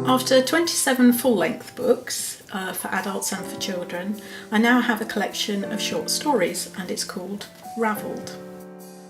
After 27 full-length books for adults and for children, I now have a collection of short stories, and it's called Ravelled.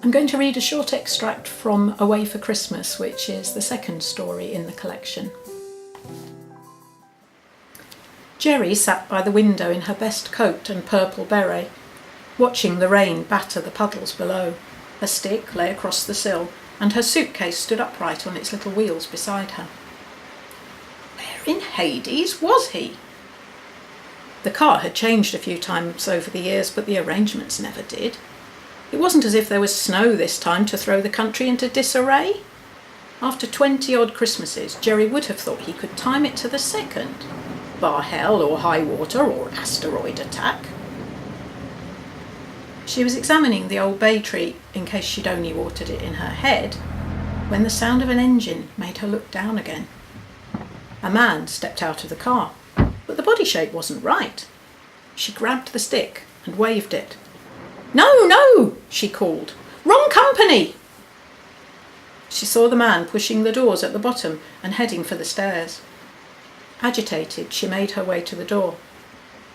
I'm going to read a short extract from Away for Christmas, which is the second story in the collection. Jerry sat by the window in her best coat and purple beret, watching the rain batter the puddles below. Her stick lay across the sill, and her suitcase stood upright on its little wheels beside her. Where in Hades was he? The car had changed a few times over the years, but the arrangements never did. It wasn't as if there was snow this time to throw the country into disarray. After 20-odd Christmases, Jerry would have thought he could time it to the second, bar hell or high water or asteroid attack. She was examining the old bay tree in case she'd only watered it in her head, when the sound of an engine made her look down again. A man stepped out of the car, but the body shape wasn't right. She grabbed the stick and waved it. "No, no," she called. "Wrong company." She saw the man pushing the doors at the bottom and heading for the stairs. Agitated, she made her way to the door.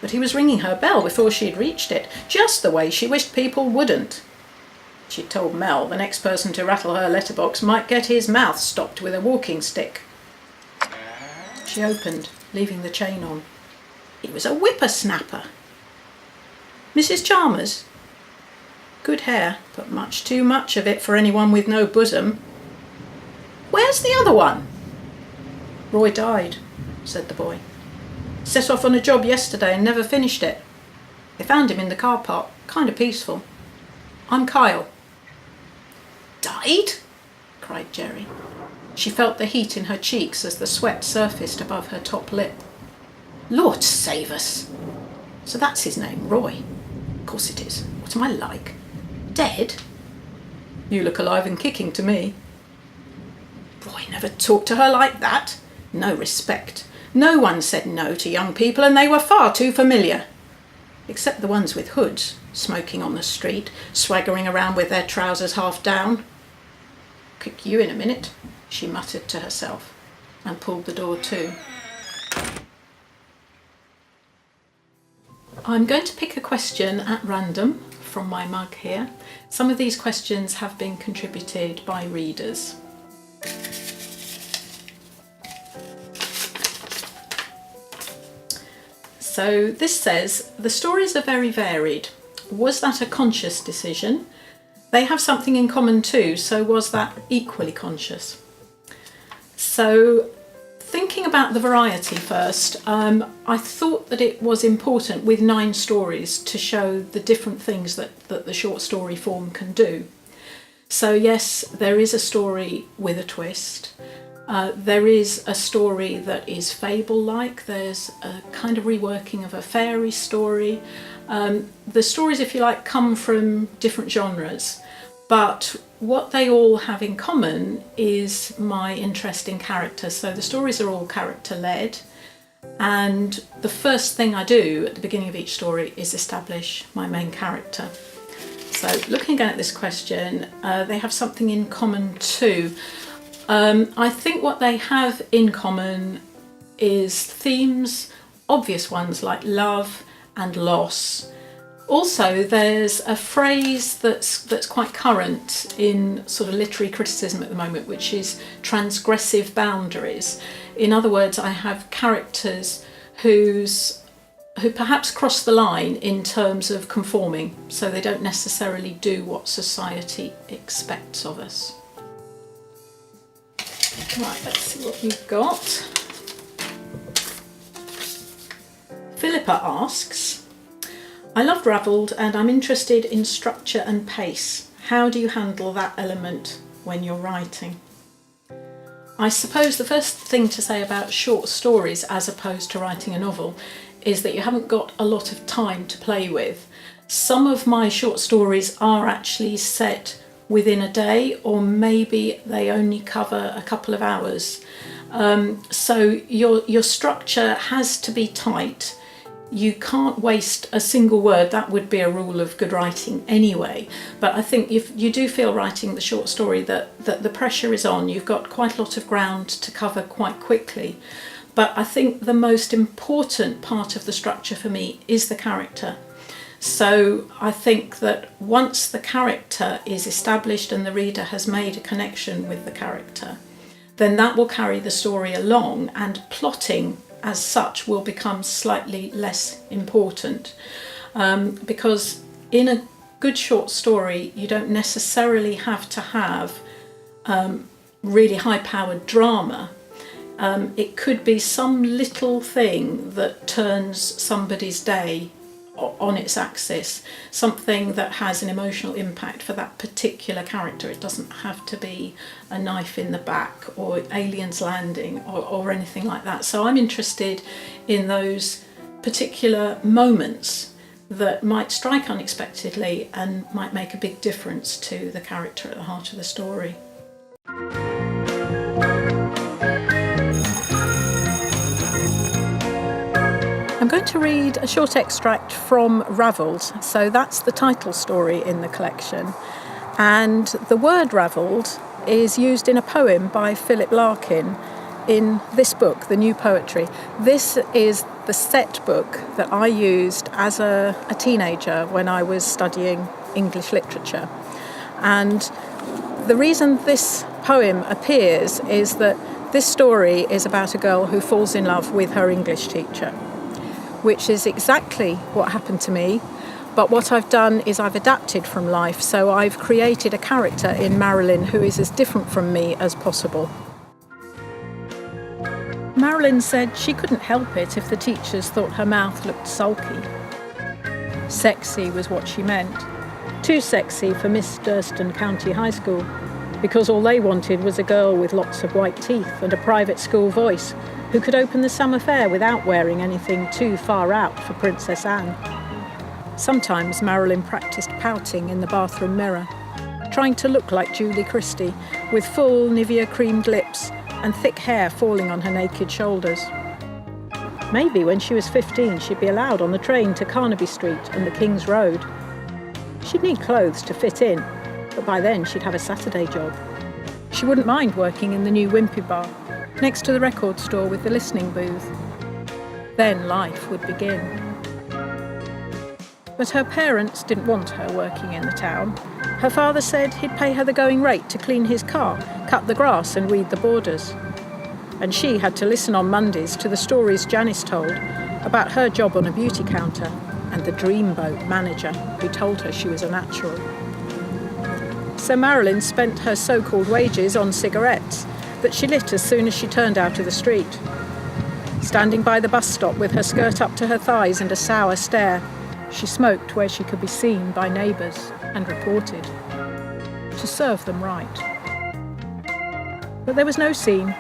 But he was ringing her bell before she had reached it, just the way she wished people wouldn't. She'd told Mel the next person to rattle her letterbox might get his mouth stopped with a walking stick. She opened, leaving the chain on. It was a whippersnapper. "Mrs. Chalmers?" Good hair, but much too much of it for anyone with no bosom. "Where's the other one?" "Roy died," said the boy. "Set off on a job yesterday and never finished it. They found him in the car park, kind of peaceful. I'm Kyle." "Died?" cried Jerry. She felt the heat in her cheeks as the sweat surfaced above her top lip. "Lord save us! So that's his name, Roy. Of course it is. What am I like? Dead? You look alive and kicking to me." Roy never talked to her like that. No respect. No one said no to young people, and they were far too familiar. Except the ones with hoods, smoking on the street, swaggering around with their trousers half down. "Kick you in a minute," she muttered to herself, and pulled the door to. I'm going to pick a question at random from my mug here. Some of these questions have been contributed by readers. So this says, the stories are very varied. Was that a conscious decision? They have something in common too, so was that equally conscious? So thinking about the variety first, I thought that it was important with 9 stories to show the different things that the short story form can do. So yes, there is a story with a twist. There is a story that is fable-like. There's a kind of reworking of a fairy story. The stories, if you like, come from different genres, but what they all have in common is my interest in character. So the stories are all character-led, and the first thing I do at the beginning of each story is establish my main character. So looking again at this question, they have something in common too. I think what they have in common is themes, obvious ones like love and loss. Also, there's a phrase that's quite current in sort of literary criticism at the moment, which is transgressive boundaries. In other words, I have characters who perhaps cross the line in terms of conforming, so they don't necessarily do what society expects of us. Right, let's see what we've got. Philippa asks, I loved Ravelled and I'm interested in structure and pace. How do you handle that element when you're writing? I suppose the first thing to say about short stories as opposed to writing a novel is that you haven't got a lot of time to play with. Some of my short stories are actually set within a day, or maybe they only cover a couple of hours. So your structure has to be tight. you can't waste a single word. That would be a rule of good writing anyway. But I think if you do feel writing the short story that the pressure is on, you've got quite a lot of ground to cover quite quickly. But I think the most important part of the structure for me is the character. So I think that once the character is established and the reader has made a connection with the character, then that will carry the story along, and plotting as such will become slightly less important. Because in a good short story, you don't necessarily have to have really high-powered drama. It could be some little thing that turns somebody's day on its axis, something that has an emotional impact for that particular character. It doesn't have to be a knife in the back or aliens landing or anything like that. So I'm interested in those particular moments that might strike unexpectedly and might make a big difference to the character at the heart of the story. I'm going to read a short extract from Ravelled. So that's the title story in the collection. And the word Ravelled is used in a poem by Philip Larkin in this book, The New Poetry. This is the set book that I used as a teenager when I was studying English literature. And the reason this poem appears is that this story is about a girl who falls in love with her English teacher, which is exactly what happened to me. But what I've done is I've adapted from life, so I've created a character in Marilyn who is as different from me as possible. Marilyn said she couldn't help it if the teachers thought her mouth looked sulky. Sexy was what she meant. Too sexy for Miss Durston County High School, because all they wanted was a girl with lots of white teeth and a private school voice who could open the summer fair without wearing anything too far out for Princess Anne. Sometimes Marilyn practised pouting in the bathroom mirror, trying to look like Julie Christie, with full Nivea creamed lips and thick hair falling on her naked shoulders. Maybe when she was 15 she'd be allowed on the train to Carnaby Street and the King's Road. She'd need clothes to fit in, but by then she'd have a Saturday job. She wouldn't mind working in the new Wimpy Bar, next to the record store with the listening booth. Then life would begin. But her parents didn't want her working in the town. Her father said he'd pay her the going rate to clean his car, cut the grass and weed the borders. And she had to listen on Mondays to the stories Janice told about her job on a beauty counter and the dreamboat manager who told her she was a natural. So Marilyn spent her so-called wages on cigarettes that she lit as soon as she turned out of the street. Standing by the bus stop with her skirt up to her thighs and a sour stare, she smoked where she could be seen by neighbours and reported, to serve them right. But there was no scene,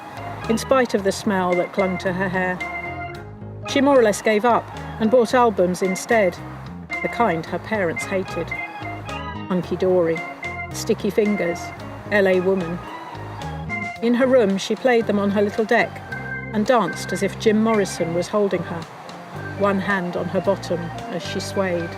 in spite of the smell that clung to her hair. She more or less gave up and bought albums instead, the kind her parents hated. Hunky Dory, Sticky Fingers, LA Woman. In her room, she played them on her little deck and danced as if Jim Morrison was holding her, one hand on her bottom as she swayed.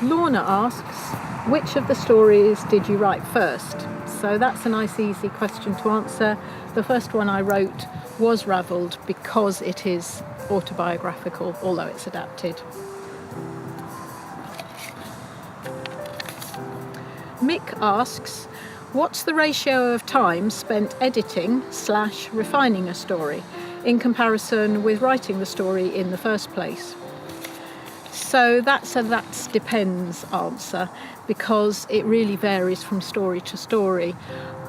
Lorna asks, which of the stories did you write first? So that's a nice, easy question to answer. The first one I wrote was Ravelled because it is autobiographical, although it's adapted. Mick asks, what's the ratio of time spent editing/refining a story in comparison with writing the story in the first place? So that's a that depends answer, because it really varies from story to story.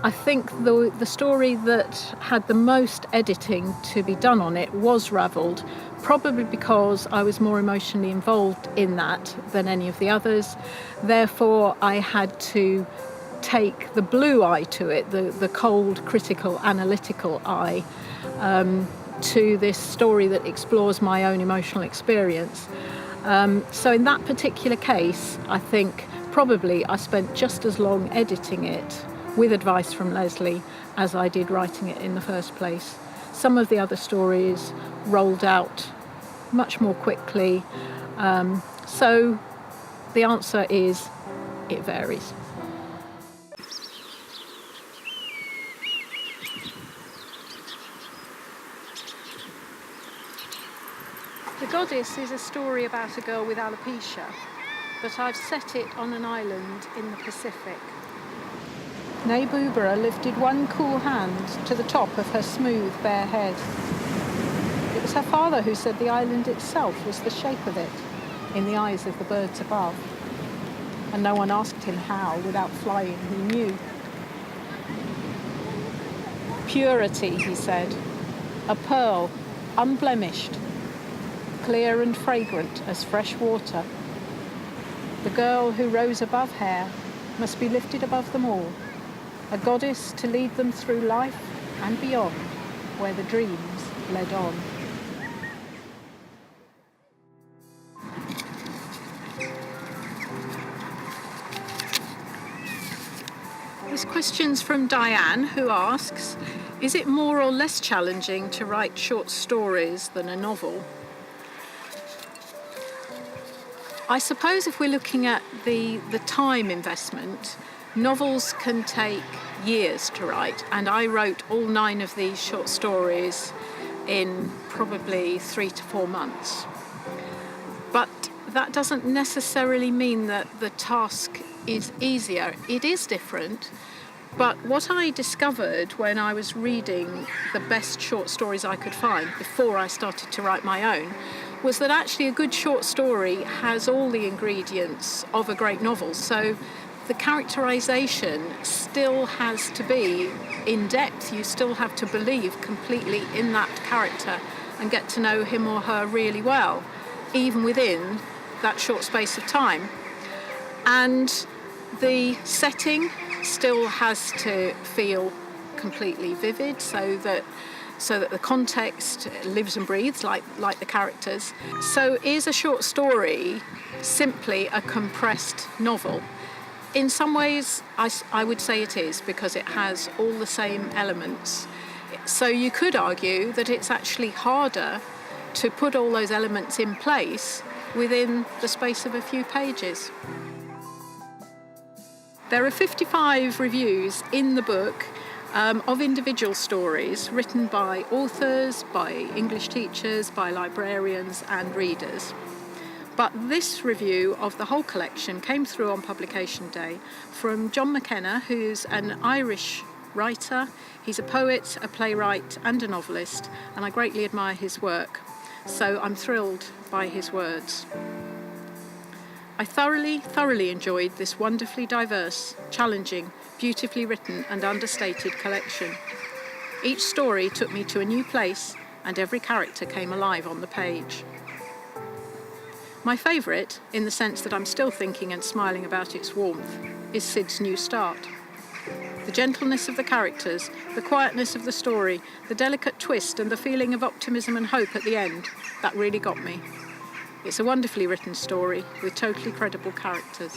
I think the story that had the most editing to be done on it was Ravelled, probably because I was more emotionally involved in that than any of the others. Therefore, I had to take the blue eye to it, the cold, critical, analytical eye, to this story that explores my own emotional experience. So in that particular case, I think probably I spent just as long editing it with advice from Leslie, as I did writing it in the first place. Some of the other stories rolled out much more quickly. So the answer is it varies. The Goddess is a story about a girl with alopecia, but I've set it on an island in the Pacific. Nay Boobara lifted one cool hand to the top of her smooth, bare head. It was her father who said the island itself was the shape of it, in the eyes of the birds above. And no one asked him how, without flying, he knew. Purity, he said, a pearl, unblemished, clear and fragrant as fresh water. The girl who rose above hair must be lifted above them all, a goddess to lead them through life and beyond, where the dreams led on. This question's from Diane, who asks, is it more or less challenging to write short stories than a novel? I suppose if we're looking at the time investment, novels can take years to write, and I wrote all 9 of these short stories in probably 3 to 4 months. But that doesn't necessarily mean that the task is easier. It is different, but what I discovered when I was reading the best short stories I could find before I started to write my own was that actually a good short story has all the ingredients of a great novel. So the characterization still has to be in depth. You still have to believe completely in that character and get to know him or her really well, even within that short space of time. And the setting still has to feel completely vivid so that the context lives and breathes like the characters. So is a short story simply a compressed novel? In some ways, I would say it is, because it has all the same elements. So you could argue that it's actually harder to put all those elements in place within the space of a few pages. There are 55 reviews in the book of individual stories written by authors, by English teachers, by librarians and readers. But this review of the whole collection came through on publication day from John McKenna, who's an Irish writer. He's a poet, a playwright and a novelist, and I greatly admire his work. So I'm thrilled by his words. I thoroughly enjoyed this wonderfully diverse, challenging, beautifully written and understated collection. Each story took me to a new place and every character came alive on the page. My favourite, in the sense that I'm still thinking and smiling about its warmth, is Sid's New Start. The gentleness of the characters, the quietness of the story, the delicate twist and the feeling of optimism and hope at the end, that really got me. It's a wonderfully written story with totally credible characters.